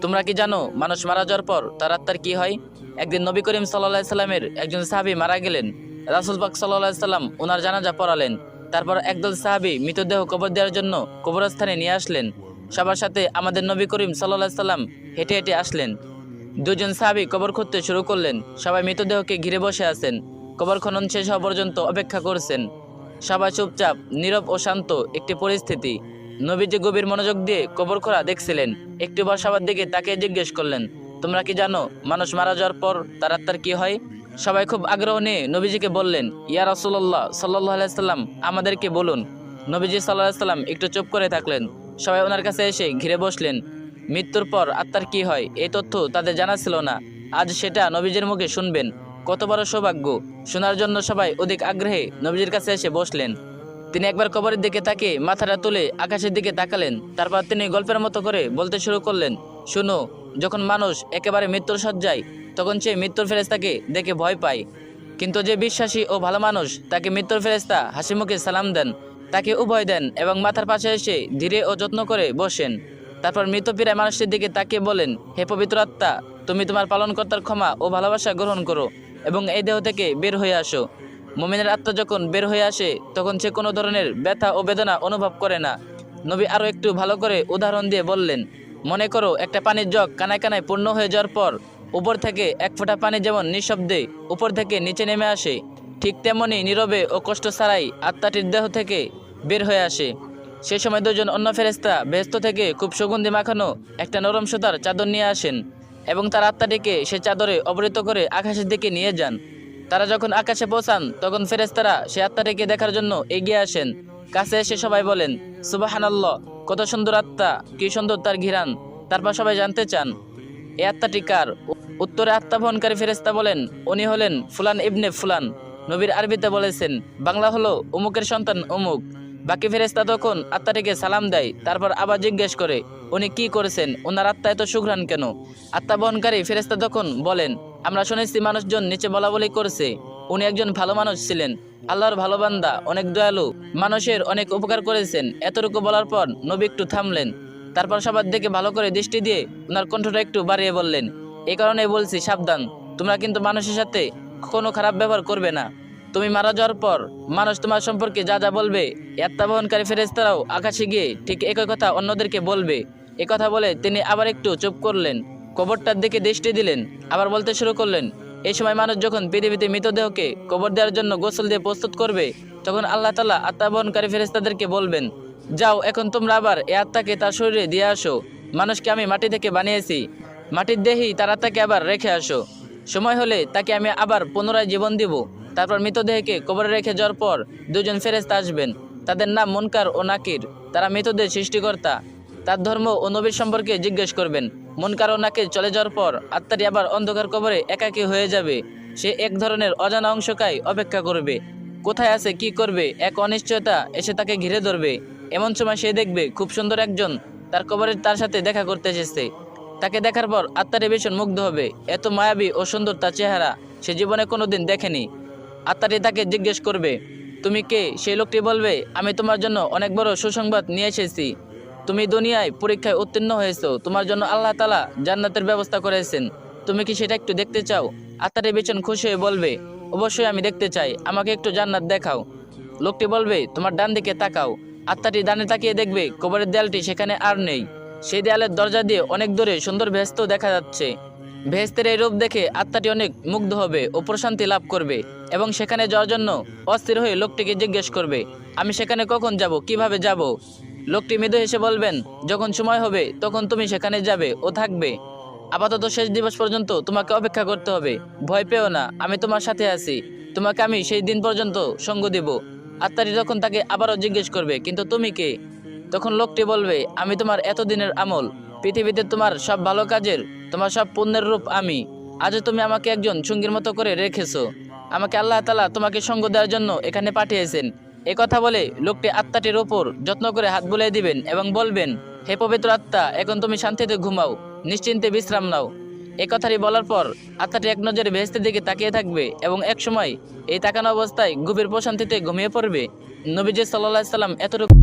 তোমরা কি জানো মানুষ মারা যাওয়ার পর তার আত্মার কি হয়? একদিন নবী করিম সাল্লাল্লাহু আলাইহি সাল্লামের একজন সাহাবী মারা গেলেন। রাসূল পাক সাল্লাল্লাহু আলাইহি সাল্লাম ওনার জানাজা পড়ালেন। তারপর একদল সাহাবী মৃতদেহ কবর দেওয়ার জন্য কবরস্থানে নিয়ে আসলেন। সবার সাথে আমাদের নবী করিম সাল্লাল্লাহু আলাইহি সাল্লাম হেঁটে হেঁটে আসলেন। দুজন সাহাবী কবর খুঁড়তে শুরু করলেন। সবাই মৃতদেহকে ঘিরে বসে আছেন। কবর খনন শেষ হওয়া পর্যন্ত অপেক্ষা করছেন। সবাই চুপচাপ, নীরব ও শান্ত একটি পরিস্থিতি। নবীজি গভীর মনোযোগ দিয়ে কবর খোঁড়া দেখছিলেন। একটিবার সবার দিকে তাকিয়ে জিজ্ঞেস করলেন, তোমরা কি জানো মানুষ মারা যাওয়ার পর তার আত্মার কি হয়? সবাই খুব আগ্রহ নিয়ে নবীজিকে বললেন, ইয়া রাসূলুল্লাহ সাল্লাল্লাহু আলাইহি সাল্লাম, আমাদেরকে বলুন। নবীজি সাল্লাল্লাহু আলাইহি সাল্লাম একটু চুপ করে থাকলেন। সবাই ওনার কাছে এসে ঘিরে বসলেন। মৃত্যুর পর আত্মার কি হয় এই তথ্য তাদের জানা ছিল না। আজ সেটা নবীজির মুখে শুনবেন। কত বড় সৌভাগ্য! শোনার জন্য সবাই অধিক আগ্রহে নবীজির কাছে এসে বসলেন। তিনি একবার কবরের দিকে তাকিয়ে মাথাটা তুলে আকাশের দিকে তাকালেন। তারপর তিনি গল্পের মতো করে বলতে শুরু করলেন, শুনো, যখন মানুষ একেবারে মৃত্যুর শয্যায়, তখন সে মৃত্যুর ফেরেশতাকে দেখে ভয় পায়। কিন্তু যে বিশ্বাসী ও ভালো মানুষ, তাকে মৃত্যুর ফেরেশতা হাসি মুখে সালাম দেন, তাকে উভয় দেন এবং মাথার পাশে এসে ধীরে ও যত্ন করে বসেন। তারপর মৃতপ্রায় মানুষটির দিকে তাকিয়ে বলেন, হে পবিত্র আত্মা, তুমি তোমার পালনকর্তার ক্ষমা ও ভালোবাসা গ্রহণ করো এবং এই দেহ থেকে বের হয়ে আসো। মুমিনের আত্মা যখন বের হয়ে আসে তখন সে কোনো ধরনের ব্যথা ও বেদনা অনুভব করে না। নবী আরও একটু ভালো করে উদাহরণ দিয়ে বললেন, মনে করো একটা পানির জগ কানায় কানায় পূর্ণ হয়ে যাওয়ার পর উপর থেকে এক ফোঁটা পানি যেমন নিঃশব্দে উপর থেকে নিচে নেমে আসে, ঠিক তেমনি নীরবে ও কষ্ট ছাড়াই আত্মাটির দেহ থেকে বের হয়ে আসে। সে সময় দুজন অন্য ফেরেশতা বেহেশত থেকে খুব সুগন্ধি মাখানো একটা নরম সুতার চাদর নিয়ে আসেন এবং তার আত্মাটিকে সে চাদরে আবৃত করে আকাশের দিকে নিয়ে যান। তারা যখন আকাশে পৌঁছান তখন ফেরেশতারা সে আত্মাটিকে দেখার জন্য এগিয়ে আসেন। কাছে এসে সবাই বলেন, সুবহানাল্লাহ, কত সুন্দর আত্মা, কি সুন্দর তার ঘিরান। তারপর সবাই জানতে চান, এই আত্মাটি কার? উত্তরে আত্মা বহনকারী ফেরেশতা বলেন, উনি হলেন ফুলান ইবনে ফুলান। নবীর আরবিতে বলেছেন, বাংলা হলো অমুকের সন্তান অমুক। বাকি ফেরেশতা তখন আত্মাটিকে সালাম দেয়। তারপর আবার জিজ্ঞেস করে, উনি কি করেছেন? ওনার আত্মা এত সুঘ্রাণ কেন? আত্মা বহনকারী ফেরেশতা তখন বলেন, আমরা শুনেছি মানুষজন নিচে বলাবলি করছে উনি একজন ভালো মানুষ ছিলেন, আল্লাহর ভালো বান্দা, অনেক দয়ালু, মানুষের অনেক উপকার করেছেন। এতটুকু বলার পর নবী একটু থামলেন। তারপর সবার দিকে ভালো করে দৃষ্টি দিয়ে ওনার কণ্ঠটা একটু বাড়িয়ে বললেন, এই কারণে বলছি, সাবধান, তোমরা কিন্তু মানুষের সাথে কোনো খারাপ ব্যবহার করবে না। তুমি মারা যাওয়ার পর মানুষ তোমার সম্পর্কে যা যা বলবে, আত্মা বহনকারী ফেরেশতারাও আকাশে গিয়ে ঠিক একই কথা অন্যদেরকে বলবে। এ কথা বলে তিনি আবার একটু চুপ করলেন, কবরটার দিকে দৃষ্টি দিলেন, আবার বলতে শুরু করলেন, এই সময় মানুষ যখন পৃথিবীতে মৃতদেহকে কবর দেওয়ার জন্য গোসল দিয়ে প্রস্তুত করবে, তখন আল্লাহ তাআলা আত্মা বহনকারী ফেরেশতাদেরকে বলবেন, যাও, এখন তোমরা আবার এই আত্মাকে তার শরীরে দিয়ে আসো। মানুষকে আমি মাটি থেকে বানিয়েছি, মাটির দেহেই তার আত্মাকে আবার রেখে আসো। সময় হলে তাকে আমি আবার পুনরায় জীবন দিব। তারপর মৃতদেহকে কবরে রেখে যাওয়ার পর দুজন ফেরেশতা আসবেন। তাদের নাম মুনকার ও নাকির। তারা মৃতদেহ সৃষ্টিকর্তা, তার ধর্ম ও নবীর সম্পর্কে জিজ্ঞেস করবেন। মুনকার ও নাকির চলে যাওয়ার পর আত্মাটি আবার অন্ধকার কবরে একাকী হয়ে যাবে। সে এক ধরনের অজানা অংশকায় অপেক্ষা করবে। কোথায় আছে, কি করবে, এক অনিশ্চয়তা এসে তাকে ঘিরে ধরবে। এমন সময় সে দেখবে খুব সুন্দর একজন তার কবরের তার সাথে দেখা করতে এসেছে। তাকে দেখার পর আত্মাটি ভীষণ মুগ্ধ হবে। এত মায়াবী ও সুন্দর তার চেহারা সে জীবনে কোনোদিন দেখেনি। আত্মাটি তাকে জিজ্ঞেস করবে, তুমি কে? সেই লোকটি বলবে, আমি তোমার জন্য অনেক বড় সুসংবাদ নিয়ে এসেছি। তুমি দুনিয়ায় পরীক্ষায় উত্তীর্ণ হয়েছো, তোমার জন্য আল্লাহ তাআলা জান্নাতের ব্যবস্থা করেছেন। তুমি কি সেটা একটু দেখতে চাও? আত্মাটি ভীষণ খুশি হয়ে বলবে, অবশ্যই আমি দেখতে চাই, আমাকে একটু জান্নাত দেখাও। লোকটি বলবে, তোমার ডান দিকে তাকাও। আত্মাটি ডানে তাকিয়ে দেখবে কবরের দেয়ালটি সেখানে আর নেই। সেই দেয়ালের দরজা দিয়ে অনেক দূরে সুন্দর ভেস্ত দেখা যাচ্ছে। ভেস্তের এই রূপ দেখে আত্মাটি অনেক মুগ্ধ হবে ও প্রশান্তি লাভ করবে এবং সেখানে যাওয়ার জন্য অস্থির হয়ে লোকটিকে জিজ্ঞেস করবে, আমি সেখানে কখন যাব, কিভাবে যাব? লোকটি মৃদু হেসে বলবেন, যখন সময় হবে তখন তুমি সেখানে যাবে ও থাকবে। আপাতত শেষ দিবস পর্যন্ত তোমাকে অপেক্ষা করতে হবে। ভয় পেও না, আমি তোমার সাথে আছি। তোমাকে আমি সেই দিন পর্যন্ত সঙ্গ দেব। আত্মাটি তখন তাকে আবারও জিজ্ঞেস করবে, কিন্তু তুমি কে? তখন লোকটি বলবে, আমি তোমার এতদিনের আমল, পৃথিবীতে তোমার সব ভালো কাজের, তোমার সব পুণ্যের রূপ আমি। আজও তুমি আমাকে একজন সঙ্গীর মতো করে রেখেছো। আমাকে আল্লাহ তাআলা তোমাকে সঙ্গ দেওয়ার জন্য এখানে পাঠিয়েছেন। এ কথা বলে লোকটি আত্মাটির ওপর যত্ন করে হাত বুলিয়ে দিবেন এবং বলবেন, হে পবিত্র আত্মা, এখন তুমি শান্তিতে ঘুমাও, নিশ্চিন্তে বিশ্রাম নাও। এ কথাটি বলার পর আত্মাটি এক নজরে বেহেশতের দিকে তাকিয়ে থাকবে এবং এক সময় এই তাকানো অবস্থায় গভীর প্রশান্তিতে ঘুমিয়ে পড়বে। নবীজি সাল্লাল্লাহু আলাইহি সাল্লাম এতটুকু